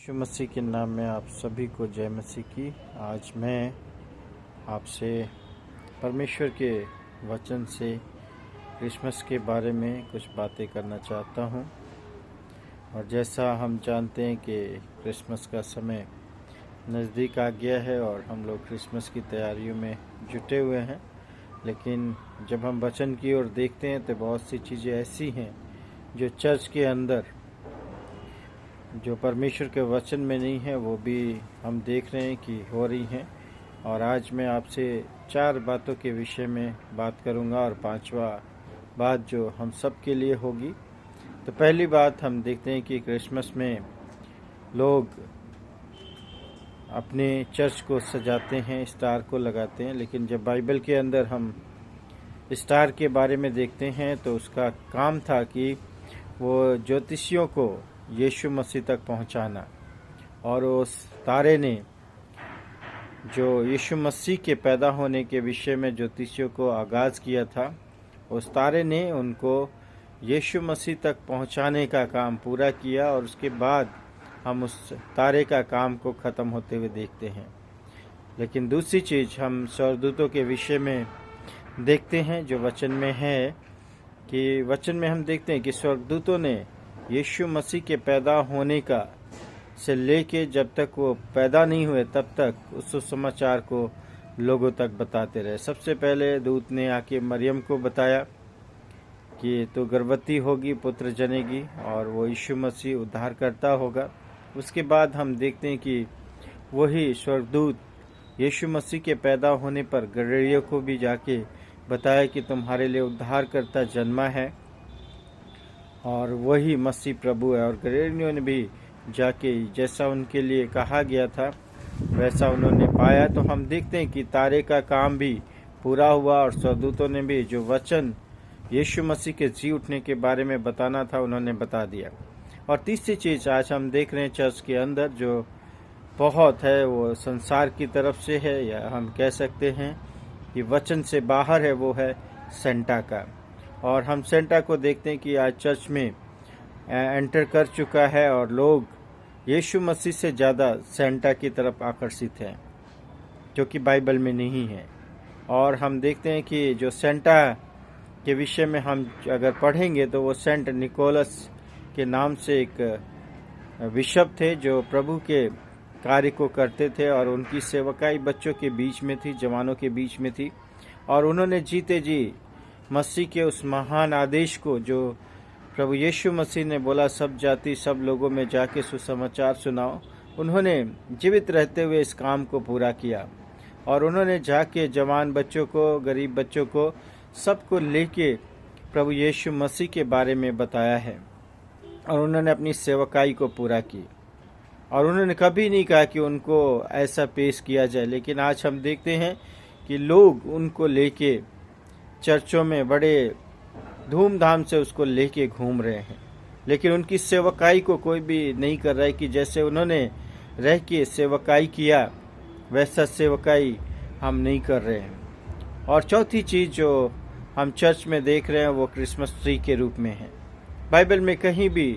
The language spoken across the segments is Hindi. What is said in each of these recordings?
यीशु मसीह के नाम में आप सभी को जय मसीह की। आज मैं आपसे परमेश्वर के वचन से क्रिसमस के बारे में कुछ बातें करना चाहता हूं। और जैसा हम जानते हैं कि क्रिसमस का समय नज़दीक आ गया है और हम लोग क्रिसमस की तैयारियों में जुटे हुए हैं, लेकिन जब हम वचन की ओर देखते हैं तो बहुत सी चीज़ें ऐसी हैं जो चर्च के अंदर जो परमेश्वर के वचन में नहीं है वो भी हम देख रहे हैं कि हो रही हैं। और आज मैं आपसे 4 बातों के विषय में बात करूंगा और 5वां बात जो हम सब के लिए होगी। तो पहली बात हम देखते हैं कि क्रिसमस में लोग अपने चर्च को सजाते हैं, स्टार को लगाते हैं, लेकिन जब बाइबल के अंदर हम स्टार के बारे में देखते हैं तो उसका काम था कि वो ज्योतिषियों को यीशु मसीह तक पहुंचाना। और उस तारे ने जो यीशु मसीह के पैदा होने के विषय में ज्योतिषियों को आगाज़ किया था, उस तारे ने उनको यीशु मसीह तक पहुंचाने का काम पूरा किया। और उसके बाद हम उस तारे का काम को ख़त्म होते हुए देखते हैं। लेकिन दूसरी चीज़ हम स्वर्गदूतों के विषय में देखते हैं जो वचन में है कि वचन में हम देखते हैं कि स्वर्गदूतों ने यीशु मसीह के पैदा होने का से लेके जब तक वो पैदा नहीं हुए तब तक उस सुसमाचार को लोगों तक बताते रहे। सबसे पहले दूत ने आके मरियम को बताया कि तो गर्भवती होगी, पुत्र जनेगी और वो यीशु मसीह उद्धार करता होगा। उसके बाद हम देखते हैं कि वही स्वर्गदूत यीशु मसीह के पैदा होने पर गलीलियों को भी जाके बताया कि तुम्हारे लिए उद्धार करता जन्मा है और वही मसीह प्रभु है। और गलीलियों ने भी जाके जैसा उनके लिए कहा गया था वैसा उन्होंने पाया। तो हम देखते हैं कि तारे का काम भी पूरा हुआ और स्वर्गदूतों ने भी जो वचन यीशु मसीह के जी उठने के बारे में बताना था उन्होंने बता दिया। और तीसरी चीज़ आज हम देख रहे हैं चर्च के अंदर जो बहुत है वो संसार की तरफ से है, या हम कह सकते हैं कि वचन से बाहर है, वो है सेंटा का। और हम सेंटा को देखते हैं कि आज चर्च में एंटर कर चुका है और लोग यीशु मसीह से ज़्यादा सेंटा की तरफ आकर्षित हैं, जो कि बाइबल में नहीं है। और हम देखते हैं कि जो सेंटा के विषय में हम अगर पढ़ेंगे तो वो सेंट निकोलस के नाम से एक बिशप थे जो प्रभु के कार्य को करते थे और उनकी सेवकाई बच्चों के बीच में थी, जवानों के बीच में थी। और उन्होंने जीते जी मसीह के उस महान आदेश को जो प्रभु यीशु मसीह ने बोला सब जाति सब लोगों में जाके सुसमाचार सुनाओ, उन्होंने जीवित रहते हुए इस काम को पूरा किया। और उन्होंने जाके जवान बच्चों को, गरीब बच्चों को, सबको लेके प्रभु यीशु मसीह के बारे में बताया है और उन्होंने अपनी सेवकाई को पूरा की। और उन्होंने कभी नहीं कहा कि उनको ऐसा पेश किया जाए, लेकिन आज हम देखते हैं कि लोग उनको लेके चर्चों में बड़े धूमधाम से उसको लेके घूम रहे हैं, लेकिन उनकी सेवकाई को कोई भी नहीं कर रहा है कि जैसे उन्होंने रह के सेवकाई किया वैसा सेवकाई हम नहीं कर रहे हैं। और चौथी चीज़ जो हम चर्च में देख रहे हैं वो क्रिसमस ट्री के रूप में है। बाइबल में कहीं भी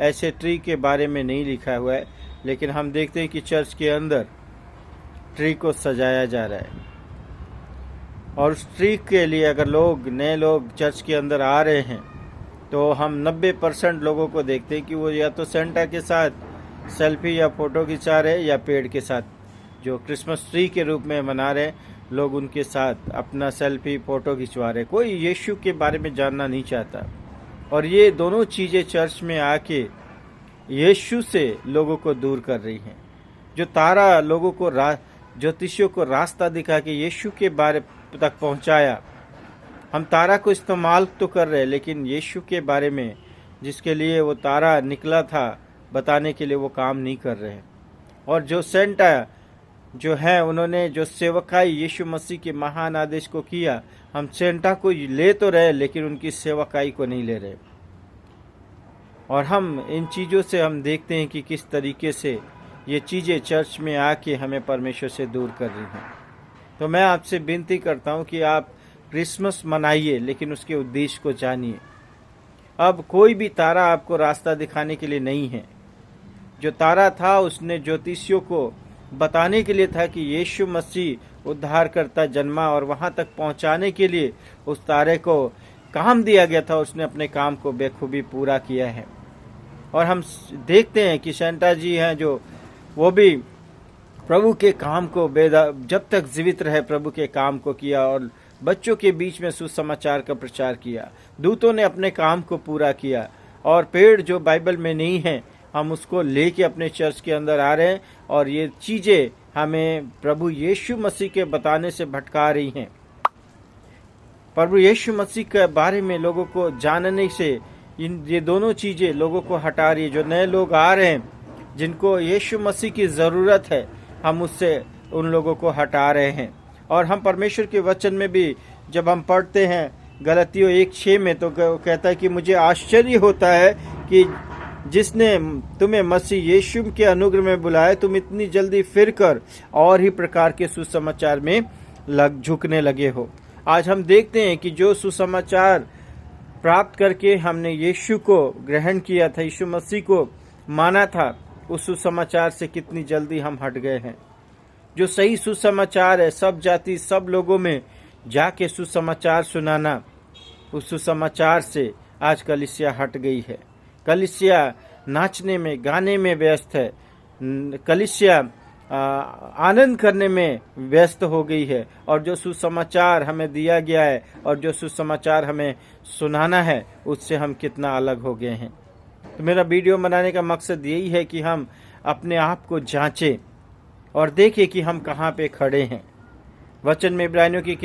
ऐसे ट्री के बारे में नहीं लिखा हुआ है, लेकिन हम देखते हैं कि चर्च के अंदर ट्री को सजाया जा रहा है। और उस ट्री के लिए अगर नए लोग चर्च के अंदर आ रहे हैं तो हम 90% लोगों को देखते हैं कि वो या तो सेंटा के साथ सेल्फी या फोटो खिंचा रहे या पेड़ के साथ जो क्रिसमस ट्री के रूप में मना रहे लोग उनके साथ अपना सेल्फी फोटो खिंचवा रहे। कोई यीशु के बारे में जानना नहीं चाहता। और ये दोनों चीज़ें चर्च में आके यीशु से लोगों को दूर कर रही हैं। जो तारा लोगों को ज्योतिषियों को रास्ता दिखा के यीशु के बारे तक पहुंचाया, हम तारा को इस्तेमाल तो कर रहे हैं लेकिन यीशु के बारे में जिसके लिए वो तारा निकला था बताने के लिए वो काम नहीं कर रहे हैं। और जो सेंटा जो है उन्होंने जो सेवकाई यीशु मसीह के महान आदेश को किया, हम सेंटा को ले तो रहे लेकिन उनकी सेवकाई को नहीं ले रहे। और हम इन चीज़ों से हम देखते हैं कि किस तरीके से ये चीज़ें चर्च में आके हमें परमेश्वर से दूर कर रही हैं। तो मैं आपसे विनती करता हूँ कि आप क्रिसमस मनाइए लेकिन उसके उद्देश्य को जानिए। अब कोई भी तारा आपको रास्ता दिखाने के लिए नहीं है। जो तारा था उसने ज्योतिषियों को बताने के लिए था कि यीशु मसीह उद्धारकर्ता जन्मा, और वहां तक पहुंचाने के लिए उस तारे को काम दिया गया था। उसने अपने काम को बेखूबी पूरा किया है। और हम देखते हैं कि सेंटा जी हैं जो वो भी प्रभु के काम को जब तक जीवित रहे प्रभु के काम को किया और बच्चों के बीच में सुसमाचार का प्रचार किया। दूतों ने अपने काम को पूरा किया, और पेड़ जो बाइबल में नहीं है हम उसको लेके अपने चर्च के अंदर आ रहे हैं, और ये चीजें हमें प्रभु यीशु मसीह के बताने से भटका रही हैं। प्रभु यीशु मसीह के बारे में लोगों को जानने से ये दोनों चीजें लोगों को हटा रही है। जो नए लोग आ रहे हैं जिनको यीशु मसीह की जरूरत है, हम उससे उन लोगों को हटा रहे हैं। और हम परमेश्वर के वचन में भी जब हम पढ़ते हैं गलतियों 1:6 में, तो कहता है कि मुझे आश्चर्य होता है कि जिसने तुम्हें मसीह यीशु के अनुग्रह में बुलाया, तुम इतनी जल्दी फिर कर और ही प्रकार के सुसमाचार में झुकने लगे हो। आज हम देखते हैं कि जो सुसमाचार प्राप्त करके हमने यीशु को ग्रहण किया था, यीशु मसीह को माना था, उस सुसमाचार से कितनी जल्दी हम हट गए हैं। जो सही सुसमाचार है, सब जाति सब लोगों में जाके सुसमाचार सुनाना, उस सुसमाचार से आज कलीसिया हट गई है। कलीसिया नाचने में गाने में व्यस्त है, कलीसिया आनंद करने में व्यस्त हो गई है। और जो सुसमाचार हमें दिया गया है और जो सुसमाचार हमें सुनाना है, उससे हम कितना अलग हो गए हैं। तो मेरा वीडियो बनाने का मकसद यही है कि हम अपने आप को जांचें और देखें कि हम कहाँ पे खड़े हैं। वचन में इब्रानियों की